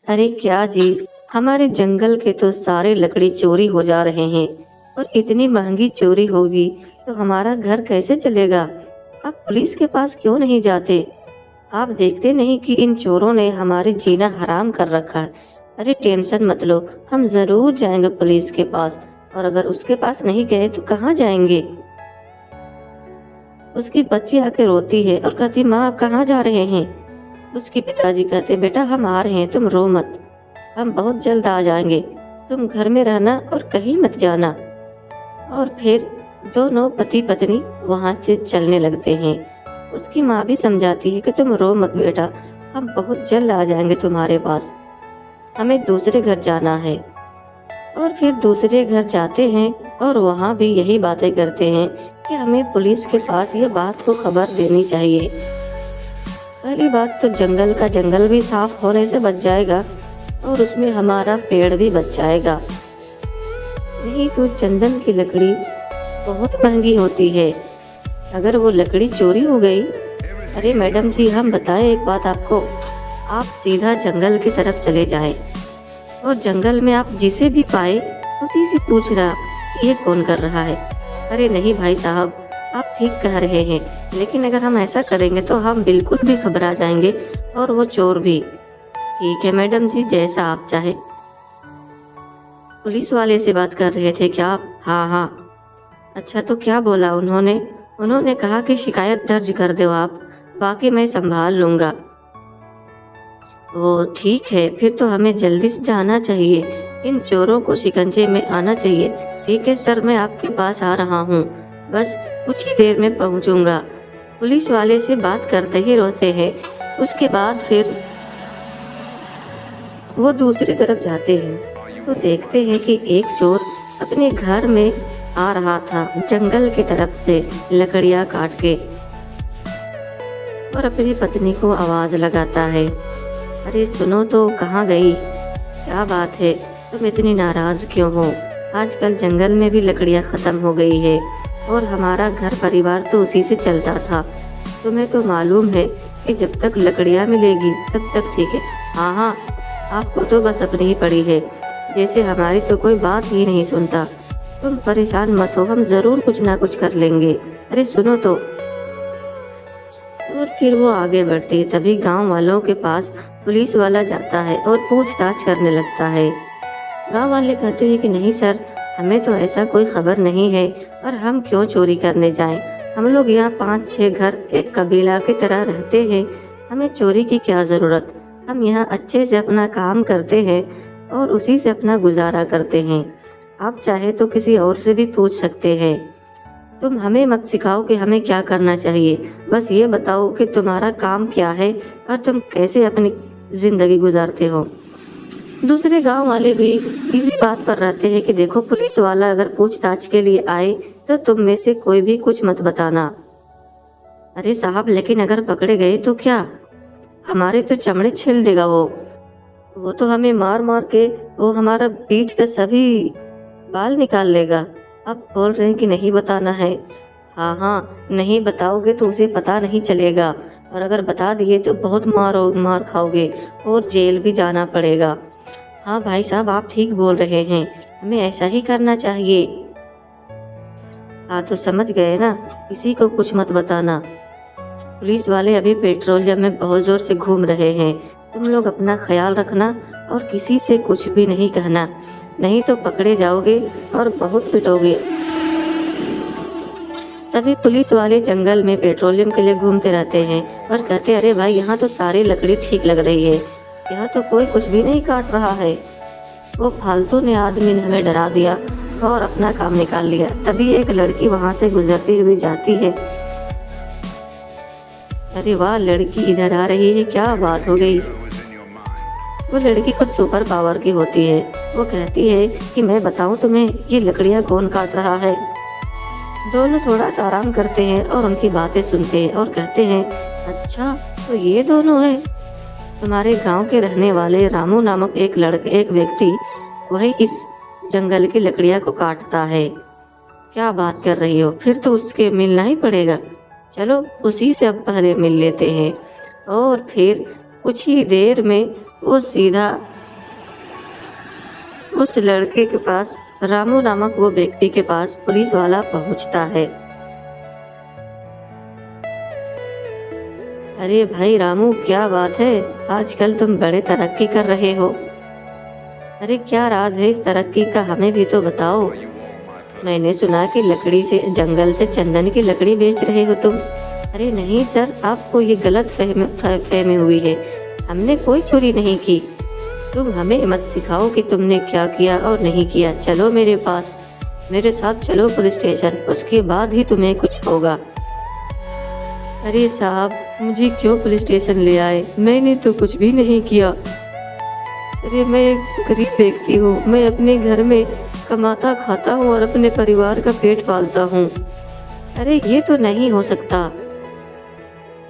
अरे क्या जी, हमारे जंगल के तो सारे लकड़ी चोरी हो जा रहे हैं और इतनी महंगी चोरी होगी तो हमारा घर कैसे चलेगा। आप पुलिस के पास क्यों नहीं जाते? आप देखते नहीं कि इन चोरों ने हमारे जीना हराम कर रखा है। अरे टेंशन मत लो, हम जरूर जाएंगे पुलिस के पास। और अगर उसके पास नहीं गए तो कहाँ जाएंगे? उसकी बच्ची आके रोती है और कहती माँ आप कहाँ जा रहे हैं। उसके पिताजी कहते बेटा हम आ रहे हैं, तुम रो मत, हम बहुत जल्द आ जाएंगे, तुम घर में रहना और कहीं मत जाना। और फिर दोनों पति पत्नी वहां से चलने लगते हैं। उसकी माँ भी समझाती है कि तुम रो मत बेटा, हम बहुत जल्द आ जाएंगे तुम्हारे पास, हमें दूसरे घर जाना है। और फिर दूसरे घर जाते हैं और वहाँ भी यही बातें करते हैं कि हमें पुलिस के पास ये बात को खबर देनी चाहिए। पहली बात तो जंगल का जंगल भी साफ होने से बच जाएगा और उसमें हमारा पेड़ भी बच जाएगा। नहीं तो चंदन की लकड़ी बहुत महंगी होती है, अगर वो लकड़ी चोरी हो गई। अरे मैडम जी हम बताएं एक बात आपको, आप सीधा जंगल की तरफ चले जाएं और जंगल में आप जिसे भी पाए उसी से पूछना ये कौन कर रहा है। अरे नहीं भाई साहब, आप ठीक कह रहे हैं, लेकिन अगर हम ऐसा करेंगे तो हम बिल्कुल भी घबरा जाएंगे और वो चोर भी। ठीक है मैडम जी, जैसा आप चाहे। पुलिस वाले से बात कर रहे थे क्या आप? हाँ हाँ। अच्छा तो क्या बोला उन्होंने? उन्होंने कहा कि शिकायत दर्ज कर दो आप, बाकी मैं संभाल लूंगा। वो ठीक है, फिर तो हमें जल्दी से जाना चाहिए, इन चोरों को शिकंजे में आना चाहिए। ठीक है सर, मैं आपके पास आ रहा हूँ, बस कुछ ही देर में पहुँचूंगा। पुलिस वाले से बात करते ही रोते हैं। उसके बाद फिर वो दूसरी तरफ जाते हैं तो देखते हैं कि एक चोर अपने घर में आ रहा था जंगल की तरफ से लकड़ियाँ काट के, और अपनी पत्नी को आवाज लगाता है, अरे सुनो तो कहाँ गई? क्या बात है, तुम इतनी नाराज क्यों हो? आजकल जंगल में भी लकड़ियाँ खत्म हो गई है और हमारा घर परिवार तो उसी से चलता था। तुम्हें तो मालूम है कि जब तक लकड़ियाँ मिलेगी तब तक ठीक है। हाँ हाँ, आपको तो बस अपनी ही पड़ी है, जैसे हमारी तो कोई बात ही नहीं सुनता। तुम परेशान मत हो, हम जरूर कुछ ना कुछ कर लेंगे। अरे सुनो तो। और फिर वो आगे बढ़ती है, तभी गांव वालों के पास पुलिस वाला जाता है और पूछताछ करने लगता है। गांव वाले कहते हैं कि नहीं सर, हमें तो ऐसा कोई खबर नहीं है और हम क्यों चोरी करने जाएं। हम लोग यहाँ 5-6 घर एक कबीला की तरह रहते हैं, हमें चोरी की क्या जरूरत। हम यहाँ अच्छे से अपना काम करते हैं और उसी से अपना गुजारा करते हैं। आप चाहे तो किसी और से भी पूछ सकते हैं। तुम हमें मत सिखाओ कि हमें क्या करना चाहिए, बस ये बताओ कि तुम्हारा काम क्या है और तुम कैसे अपनी जिंदगी गुजारते हो। दूसरे गांव वाले भी इसी बात पर रहते हैं कि देखो पुलिस वाला अगर पूछताछ के लिए आए तो तुम में से कोई भी कुछ मत बताना। अरे साहब, लेकिन अगर पकड़े गए तो क्या? हमारे तो चमड़े छील देगा वो तो हमें मार मार के वो हमारा पीठ का सभी बाल निकाल लेगा। अब बोल रहे हैं कि नहीं बताना है। हाँ हाँ, नहीं बताओगे तो उसे पता नहीं चलेगा, और अगर बता दिए तो बहुत मार खाओगे और जेल भी जाना पड़ेगा। हाँ भाई साहब, आप ठीक बोल रहे हैं, हमें ऐसा ही करना चाहिए। हाँ तो समझ गए ना, किसी को कुछ मत बताना। पुलिस वाले अभी पेट्रोलियम में बहुत जोर से घूम रहे हैं, तुम लोग अपना ख्याल रखना और किसी से कुछ भी नहीं कहना, नहीं तो पकड़े जाओगे और बहुत पिटोगे। तभी पुलिस वाले जंगल में पेट्रोलियम के लिए घूमते रहते हैं और कहते अरे भाई, यहाँ तो सारी लकड़ी ठीक लग रही है, यहाँ तो कोई कुछ भी नहीं काट रहा है। वो फालतू ने आदमी ने हमें डरा दिया और अपना काम निकाल लिया। तभी एक लड़की वहां से गुजरती हुई जाती है। अरे वाह, लड़की इधर आ रही है, क्या बात हो गई। वो लड़की कुछ सुपर पावर की होती है। वो कहती है कि मैं बताऊं तुम्हें ये लकड़ियां कौन काट रहा है। दोनों थोड़ा सा आराम करते हैं और उनकी बातें सुनते हैं और कहते हैं अच्छा तो ये दोनों हैं। तुम्हारे गांव के रहने वाले रामू नामक एक व्यक्ति वही इस जंगल की लकड़ियां को काटता है। क्या बात कर रही हो, फिर तो उसके मिलना ही पड़ेगा। चलो उसी से अब पहले मिल लेते हैं। और फिर कुछ ही देर में वो सीधा उस लड़के के पास, रामू नामक वो व्यक्ति के पास पुलिस वाला पहुंचता है। अरे भाई रामू, क्या बात है, आजकल तुम बड़े तरक्की कर रहे हो। अरे क्या राज है इस तरक्की का, हमें भी तो बताओ। मैंने सुना कि लकड़ी से, जंगल से चंदन की लकड़ी बेच रहे हो तुम। अरे नहीं सर, आपको ये गलत फहमी हुई है, हमने कोई चोरी नहीं की। तुम हमें मत सिखाओ कि तुमने क्या किया और नहीं किया। चलो मेरे पास, मेरे साथ चलो पुलिस स्टेशन, उसके बाद ही तुम्हें कुछ होगा। अरे साहब, मुझे क्यों पुलिस स्टेशन ले आए, मैंने तो कुछ भी नहीं किया। अरे मैं एक गरीब व्यक्ति हूँ, मैं अपने घर में कमाता खाता हूँ और अपने परिवार का पेट पालता हूँ। अरे ये तो नहीं हो सकता,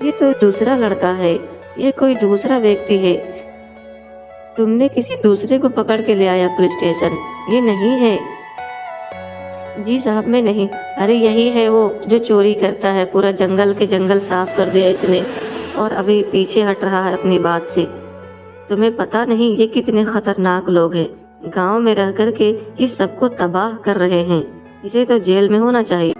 ये तो दूसरा लड़का है, ये कोई दूसरा व्यक्ति है। तुमने किसी दूसरे को पकड़ के ले आया पुलिस स्टेशन, ये नहीं है। जी साहब, मैं नहीं। अरे यही है वो जो चोरी करता है, पूरा जंगल के जंगल साफ कर दिया इसने और अभी पीछे हट रहा है अपनी बात से। तुम्हें पता नहीं ये कितने खतरनाक लोग हैं, गांव में रह कर के इस सबको तबाह कर रहे हैं, इसे तो जेल में होना चाहिए।